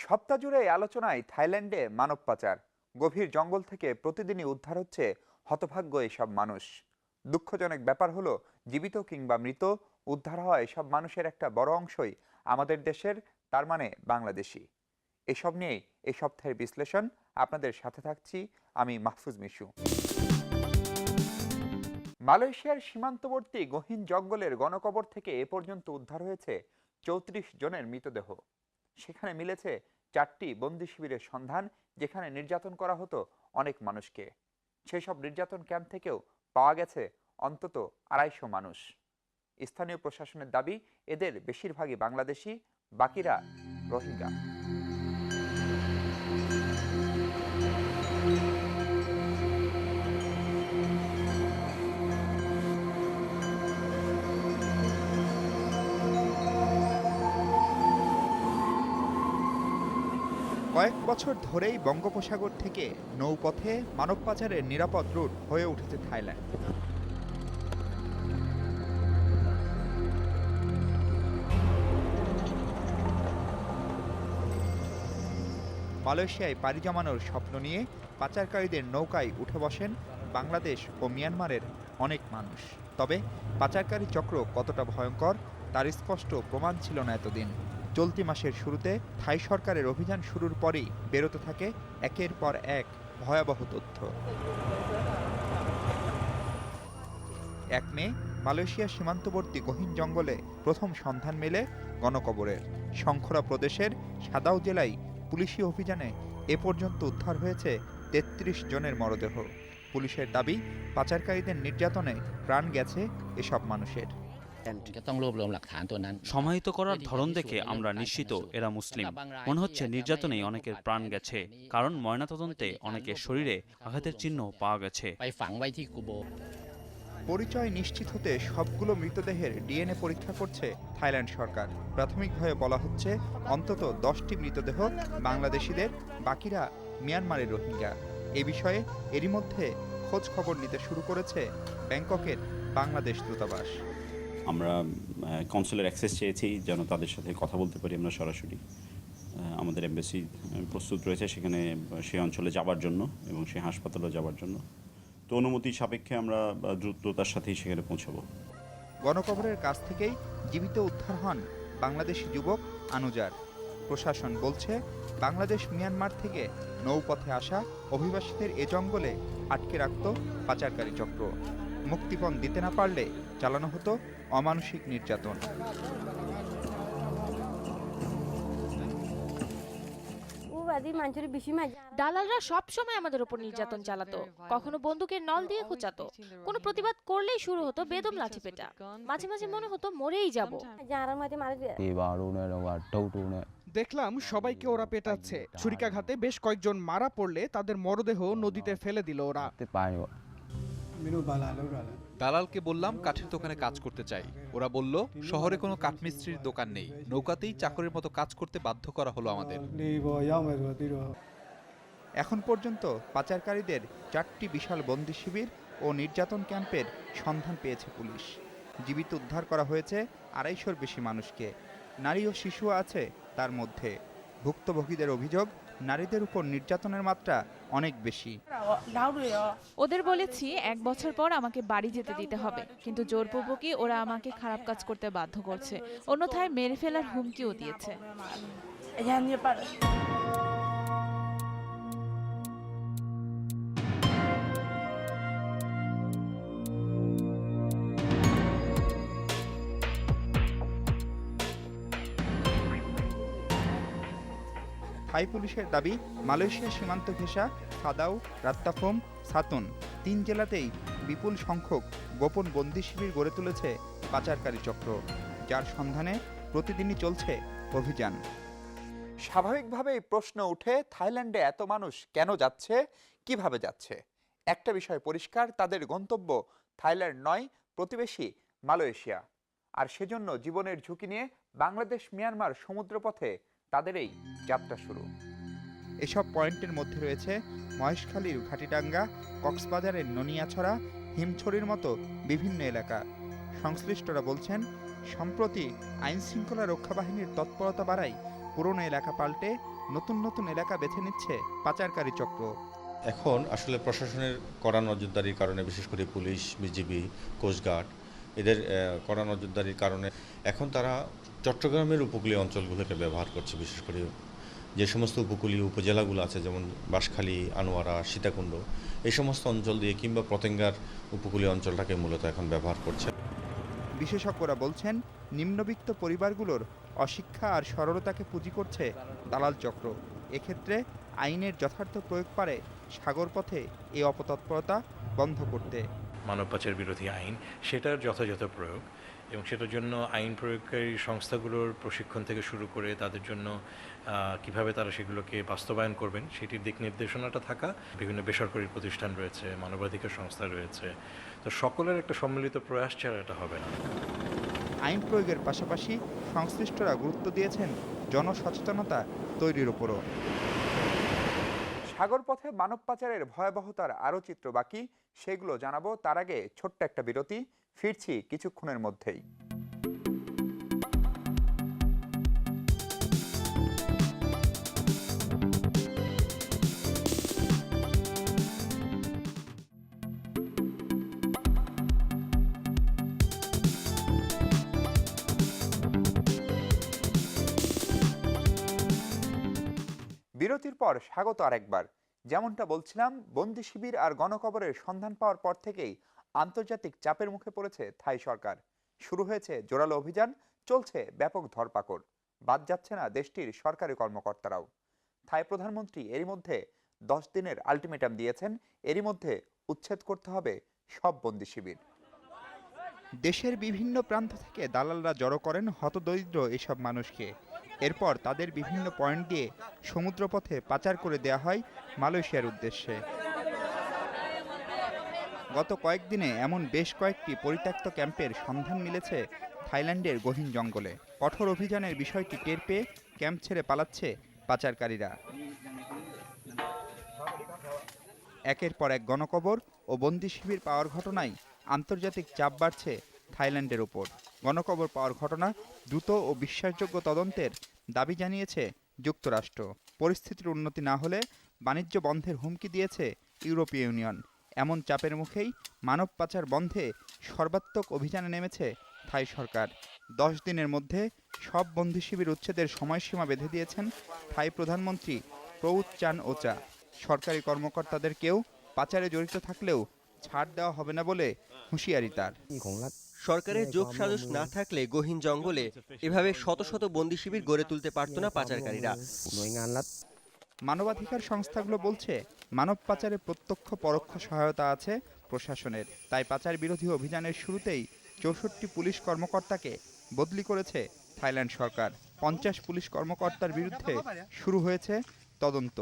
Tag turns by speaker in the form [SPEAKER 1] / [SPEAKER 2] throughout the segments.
[SPEAKER 1] সপ্তাহ জুড়ে আলোচনায় থাইল্যান্ডে মানব পাচার। গভীর জঙ্গল থেকে প্রতিদিনই উদ্ধার হচ্ছে হতভাগ্য এসব মানুষ। দুঃখজনক ব্যাপার হলো, জীবিত কিংবা মৃত উদ্ধার হওয়া এসব মানুষের একটা বড় অংশই আমাদের দেশের, তার মানে বাংলাদেশি। এসব নিয়েই এই সপ্তাহের বিশ্লেষণ। আপনাদের সাথে থাকছি আমি মাহফুজ মিশু। মালয়েশিয়ার সীমান্তবর্তী গহীন জঙ্গলের গণকবর থেকে এ পর্যন্ত উদ্ধার হয়েছে ৩৪ জনের মৃতদেহ। সেখানে মিলেছে 4টি বন্দি শিবিরের সন্ধান, যেখানে নির্যাতন করা হতো অনেক মানুষকে। সেসব নির্যাতন ক্যাম্প থেকেও পাওয়া গেছে অন্তত 250 মানুষ। স্থানীয় প্রশাসনের দাবি, এদের বেশিরভাগই বাংলাদেশি, বাকিরা রোহিঙ্গা। কয়েক বছর ধরেই বঙ্গোপসাগর থেকে নৌপথে মানব পাচারের নিরাপদ রুট হয়ে উঠেছে থাইল্যান্ড। মালয়েশিয়ায় পাড়ি জমানোর স্বপ্ন নিয়ে পাচারকারীদের নৌকায় উঠে বসেন বাংলাদেশ ও মিয়ানমারের অনেক মানুষ। তবে পাচারকারী চক্র কতটা ভয়ঙ্কর তার স্পষ্ট প্রমাণ ছিল না এতদিন। চলতি মাসের শুরুতে থাই সরকারের অভিযান শুরুর পরই বেরোতে থাকে একের পর এক ভয়াবহ তথ্য। 1 মে মালয়েশিয়া সীমান্তবর্তী গহীন জঙ্গলে প্রথম সন্ধান মেলে গণকবরের। শংখলা প্রদেশের সাদাও জেলায় পুলিশি অভিযানে এ পর্যন্ত উদ্ধার হয়েছে 33 জনের মরদেহ। পুলিশের দাবি, পাচারকারীদের নির্যাতনে প্রাণ গেছে এসব মানুষের।
[SPEAKER 2] সমাহিত করার ধরন দেখে আমরা নিশ্চিত এরা মুসলিম। মনে হচ্ছে নির্যাতনেই অনেকের প্রাণ গেছে, কারণ ময়নাতদন্তে অনেকের শরীরে আঘাতের চিহ্ন পাওয়া গেছে।
[SPEAKER 1] পরিচয় নিশ্চিত হতে সবগুলো মৃতদেহের ডিএনএ পরীক্ষা করছে থাইল্যান্ড সরকার। প্রাথমিকভাবে বলা হচ্ছে অন্তত 10টি মৃতদেহ বাংলাদেশিদের, বাকিরা মিয়ানমারের রোহিঙ্গা। এ বিষয়ে এরই মধ্যে খোঁজ খবর নিতে শুরু করেছে ব্যাংককের বাংলাদেশ দূতাবাস।
[SPEAKER 3] আমরা কনসুলার অ্যাক্সেস চেয়েছি যেন তাদের সাথে কথা বলতে পারি আমরা সরাসরি। আমাদের এমবাসি প্রস্তুত রয়েছে সেখানে, সেই অঞ্চলে যাবার জন্য এবং সেই হাসপাতালে যাবার জন্য। তো অনুমতি সাপেক্ষে আমরা দ্রুততার সাথেই সেখানে পৌঁছাবো।
[SPEAKER 1] গণকবরের কাছ থেকেই জীবিত উদ্ধার হন বাংলাদেশি যুবক আনুজার। প্রশাসন বলছে, বাংলাদেশ মিয়ানমার থেকে নৌপথে আসা অভিবাসীদের এ জঙ্গলে আটকে রাখত পাচারকারী চক্র। মুক্তিপণ দিতে না পারলে চালানো হতো অমানসিক নির্যাতন।
[SPEAKER 4] দালালরা সব সময় আমাদের উপর নির্যাতন চালাতো, কখনো বন্দুকের নল দিয়ে খোঁচাতো। কোনো প্রতিবাদ করলেই শুরু হতো বেদম লাঠিপেটা। মাঝে মাঝে মনে হতো মরেই যাব।
[SPEAKER 5] দেখলাম সবাইকে ওরা পেটাচ্ছে। ছুরিকাঘাতে বেশ কয়েকজন মারা পড়লে তাদের মরদেহ নদীতে ফেলে দিল ওরা।
[SPEAKER 6] দালালকে বললাম কাঠের দোকানে কাজ করতে চাই। ওরা বলল শহরে কোনো কাঠমিস্ত্রির দোকান নেই, নৌকাতেই চাকরের মতো কাজ করতে বাধ্য করা হলো আমাদের।
[SPEAKER 1] এখন পর্যন্ত পাচারকারীদের 4টি বিশাল বন্দি শিবির ও নির্যাতন ক্যাম্পের সন্ধান পেয়েছে পুলিশ। জীবিত উদ্ধার করা হয়েছে 250-র বেশি মানুষকে। নারী ও শিশু আছে তার মধ্যে। ভুক্তভোগীদের অভিযোগ, নারীদের উপর নির্যাতনের মাত্রা অনেক বেশি।
[SPEAKER 7] ওদের বলেছি 1 বছর পর আমাকে বাড়ি যেতে দিতে হবে, কিন্তু জোরপূর্বকই ওরা আমাকে খারাপ কাজ করতে বাধ্য করছে, অন্যথায় মেরে ফেলার হুমকিও দিয়েছে।
[SPEAKER 1] থাই পুলিশের দাবি, মালয়েশিয়া সীমান্ত ঘেঁষা সাদাও, রাত্তাফোম, সাতুন 3 জেলাতেই বিপুল সংখ্যক গোপন বন্দি শিবির গড়ে তুলেছে পাচারকারী চক্র, যার সন্ধানে প্রতিদিনই চলছে অভিযান। স্বাভাবিকভাবেই প্রশ্ন উঠে, থাইল্যান্ডে এত মানুষ কেন যাচ্ছে, কিভাবে যাচ্ছে? একটা বিষয় পরিষ্কার, তাদের গন্তব্য থাইল্যান্ড নয়, প্রতিবেশী মালয়েশিয়া। আর সেজন্য জীবনের ঝুঁকি নিয়ে বাংলাদেশ মিয়ানমার সমুদ্রপথে তাদের এই যাত্রা শুরু। এসব পয়েন্টের মধ্যে রয়েছে মহেশখালীর ঘাটিডাঙ্গা, কক্সবাজারের ননিয়াছড়া, হিমছড়ির মতো বিভিন্ন এলাকা। সংশ্লিষ্টরা বলছেন, সম্প্রতি আইন শৃঙ্খলা রক্ষা বাহিনীর তৎপরতা বাড়ায় পুরনো এলাকা পাল্টে নতুন নতুন এলাকা বেছে নিচ্ছে পাচারকারী চক্র।
[SPEAKER 8] এখন আসলে প্রশাসনের কড়া নজরদারির কারণে, বিশেষ করে পুলিশ, বিজিবি, কোস্টগার্ড এদের কড়া নজরদারির কারণে এখন তারা চট্টগ্রামের উপকূলীয় অঞ্চলগুলোকে ব্যবহার করছে। বিশেষ করে যে সমস্ত উপকূলীয় উপজেলাগুলো আছে, যেমন বাঁশখালী, আনোয়ারা, সীতাকুণ্ড, এই সমস্ত অঞ্চল দিয়ে কিংবা পতেঙ্গার উপকূলীয় অঞ্চলটাকে মূলত এখন ব্যবহার করছে।
[SPEAKER 1] বিশেষজ্ঞরা বলছেন, নিম্নবিত্ত পরিবারগুলোর অশিক্ষা আর সরলতাকে পুঁজি করছে দালাল চক্র। এক্ষেত্রে আইনের যথার্থ প্রয়োগ পারে সাগর পথে এই অপতৎপরতা বন্ধ করতে।
[SPEAKER 9] মানব পাচার বিরোধী আইন, সেটার যথাযথ প্রয়োগ এবং সেটার জন্য আইন প্রয়োগকারী সংস্থাগুলোর প্রশিক্ষণ থেকে শুরু করে তাদের জন্য কিভাবে তারা সেগুলোকে বাস্তবায়ন করবেন সেটির দিক নির্দেশনাটা থাকা। বিভিন্ন বেসরকারি প্রতিষ্ঠান রয়েছে, মানবাধিকার সংস্থা রয়েছে, তো সকলের একটা সম্মিলিত প্রয়াস ছাড়া এটা হবে না।
[SPEAKER 1] আইন প্রয়োগের পাশাপাশি সংশ্লিষ্টরা গুরুত্ব দিয়েছেন জনসচেতনতা তৈরির উপরও। সাগর পথে মানব পাচারের ভয়াবহতার আরও চিত্র বাকি, সেগুলো জানাবো। তার আগে ছোট্ট একটা বিরতি, ফিরছি কিছুক্ষণের মধ্যেই। বিরতির পর স্বাগত আরেকবার। যেমনটা বলছিলাম, বন্দি শিবির আর গণকবরের সন্ধান পাওয়ার পর থেকেই আন্তর্জাতিক চাপের মুখে পড়েছে থাই সরকার। শুরু হয়েছে জোরালো অভিযান, চলছে ব্যাপক ধরপাকড়। বাদ যাচ্ছে না দেশটির সরকারি কর্মকর্তারাও। থাই প্রধানমন্ত্রী এরই মধ্যে 10 দিনের আলটিমেটাম দিয়েছেন, এরই মধ্যে উচ্ছেদ করতে হবে সব বন্দি শিবির। দেশের বিভিন্ন প্রান্ত থেকে দালালরা জড়ো করেন হতদরিদ্র এসব মানুষকে। এরপর তাদের বিভিন্ন পয়েন্ট দিয়ে সমুদ্রপথে পাচার করে দেয়া হয় মালয়েশিয়ার উদ্দেশ্যে। গত কয়েকদিনে এমন বেশ কয়েকটি পরিত্যক্ত ক্যাম্পের সন্ধান মিলেছে থাইল্যান্ডের গহীন জঙ্গলে। কঠোর অভিযানের বিষয়টি টের পেয়ে ক্যাম্প ছেড়ে পালাচ্ছে পাচারকারীরা। একের পর এক গণকবর ও বন্দি শিবির পাওয়ার ঘটনায় আন্তর্জাতিক চাপ বাড়ছে থাইল্যান্ডের ওপর। গণকবর পাওয়ার ঘটনা দ্রুত ও বিশ্বাসযোগ্য তদন্তের দাবি জানিয়েছে যুক্তরাষ্ট্র। পরিস্থিতির উন্নতি না হলে বাণিজ্য বন্ধের হুমকি দিয়েছে ইউরোপীয় ইউনিয়ন। এমন চাপের মুখেই মানব পাচার বন্ধে সর্বাত্মক অভিযানে নেমেছে থাই সরকার। 10 দিনের মধ্যে সব বন্দি শিবির উচ্ছেদের সময়সীমা বেঁধে দিয়েছেন থাই প্রধানমন্ত্রী প্রউত চান ওচা। সরকারি কর্মকর্তাদের কেউ পাচারে জড়িত থাকলেও ছাড় দেওয়া হবে না বলে হুঁশিয়ারি তার।
[SPEAKER 10] সরকারের যোগসাজশ না থাকলে গহীন জঙ্গলে এভাবে শত শত বন্দি শিবির গড়ে তুলতে পারত না পাচারকারীরা।
[SPEAKER 1] মানবাধিকার সংস্থাগুলো বলছে, মানব পাচারে প্রত্যক্ষ পরোক্ষ সহায়তা আছে প্রশাসনের। তাই পাচার বিরোধী অভিযানের শুরুতেই 64 পুলিশ কর্মকর্তাকে বদলি করেছে থাইল্যান্ড সরকার। 50 পুলিশ কর্মকর্তার বিরুদ্ধে শুরু হয়েছে তদন্ত।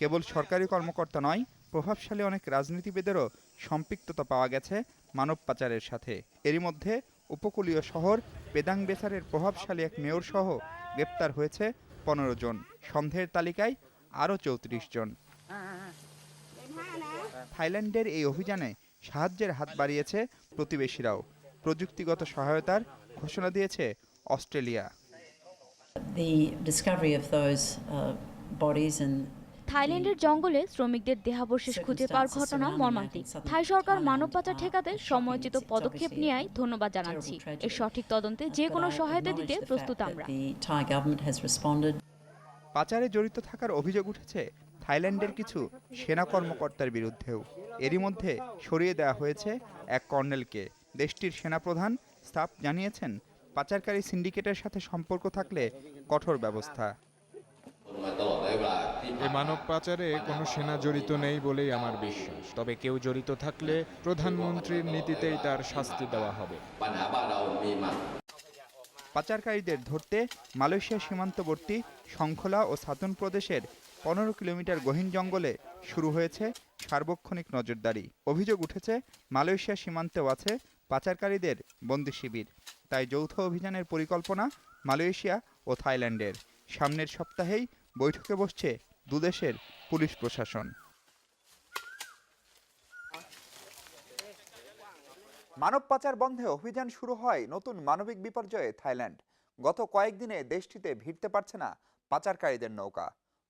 [SPEAKER 1] কেবল সরকারি কর্মকর্তা নয়, প্রভাবশালী অনেক রাজনীতিবিদেরও সম্পৃক্ততা পাওয়া গেছে মানব পাচারের সাথে। এরই মধ্যে উপকূলীয় শহর পেদাং বেসারের প্রভাবশালী এক মেয়র সহ গ্রেপ্তার হয়েছে 15 জন। সন্দেহের তালিকায় আরও 34 জন। থাইল্যান্ডের এই অভিযানে সাহায্যের হাত বাড়িয়েছে প্রতিবেশীরাও। প্রযুক্তিগত সহায়তার ঘোষণা দিয়েছে অস্ট্রেলিয়া।
[SPEAKER 11] থাইল্যান্ডের জঙ্গলে শ্রমিকদের দেহাবশেষ খুঁজে পাওয়ার ঘটনা মর্মান্তিক। থাই সরকার মানব পাচার ঠেকাতে সময়োচিত পদক্ষেপ নেওয়ায় ধন্যবাদ জানাচ্ছি। এর সঠিক তদন্তে যে কোনো সহায়তা দিতে প্রস্তুত আমরা।
[SPEAKER 1] পাচারে জড়িত থাকার অভিযোগ উঠেছে থাইল্যান্ডের কিছু সেনা কর্মকর্তার বিরুদ্ধেও। এরই মধ্যে সরিয়ে দেওয়া হয়েছে এক কর্নেলকে। দেশটির সেনাপ্রধান স্টাফ জানিয়েছেন, পাচারকারী সিন্ডিকেটের সাথে সম্পর্ক থাকলে কঠোর ব্যবস্থা।
[SPEAKER 12] এই মানব পাচারে কোনো সেনা জড়িত নেই বলেই আমার বিশ্বাস। তবে কেউ জড়িত থাকলে প্রধানমন্ত্রীর নীতিতেই তার শাস্তি দেওয়া হবে।
[SPEAKER 1] পাচারকারীদের ধরতে মালয়েশিয়া সীমান্তবর্তী শংখলা ও সাতন প্রদেশের 15 কিলোমিটার গহীন জঙ্গলে শুরু হয়েছে সার্বক্ষণিক নজরদারি। অভিযোগ উঠেছে, মালয়েশিয়া সীমান্তেও আছে পাচারকারীদের বন্দি শিবির। তাই যৌথ অভিযানের পরিকল্পনা মালয়েশিয়া ও থাইল্যান্ডের। সামনের সপ্তাহেই বৈঠকে বসছে দুদেশের পুলিশ প্রশাসন। মানব পাচার বন্ধে অভিযান শুরু হয় নতুন মানবিক বিপর্যয়ে থাইল্যান্ড। গত কয়েকদিনে দেশটিতে ভিড়তে পারছে না পাচারকারীদের নৌকা।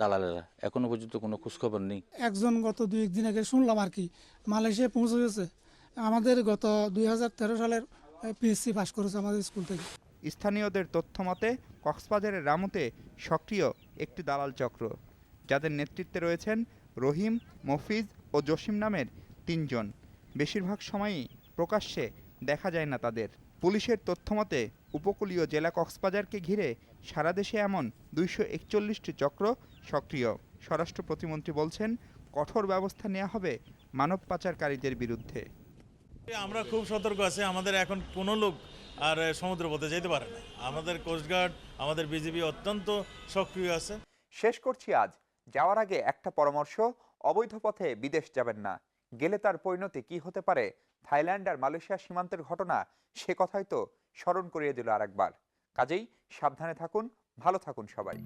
[SPEAKER 13] দালালেরা, এখনো পর্যন্ত কোনো খোঁজখবর নেই।
[SPEAKER 14] একজন গত 2 দিন আগে শুনলাম আর কি মালয়েশিয়া পৌঁছে গেছে। আমাদের গত 2013 সালের পিএসসি পাস করেছে আমাদের স্কুল থেকে।
[SPEAKER 1] স্থানীয়দের তথ্য মতে কক্সবাজারের রামুতে সক্রিয় একটি দালাল চক্র, যাদের নেতৃত্বে রয়েছেন রহিম, মফিজ ও জসিম নামের 3 জন। বেশিরভাগ সময়ই প্রকাশ্যে দেখা যায় না তাদের। পুলিশের তথ্যমতে উপকূলীয় জেলা কক্সবাজারকে ঘিরে সারা দেশে এমন 241টি চক্র সক্রিয়। স্বরাষ্ট্র প্রতিমন্ত্রী বলছেন, কঠোর ব্যবস্থা নেওয়া হবে মানব পাচারকারীদের বিরুদ্ধে।
[SPEAKER 15] আমরা খুব সতর্ক আছি। আমাদের এখন কোনো লোক আর সমুদ্রপথে যেতে পারে না। আমাদের কোস্টগার্ড, আমাদের বিজিবি অত্যন্ত সক্রিয় আছে।
[SPEAKER 1] শেষ করছি আজ। যাওয়ার আগে একটা পরামর্শ, অবৈধ পথে বিদেশ যাবেন না। গেলে তার পরিণতি কি হতে পারে, থাইল্যান্ড আর মালয়েশিয়া সীমান্তের ঘটনা সে কথাই তো স্মরণ করিয়ে দিল আরেকবার। কাজেই সাবধানে থাকুন, ভালো থাকুন সবাই।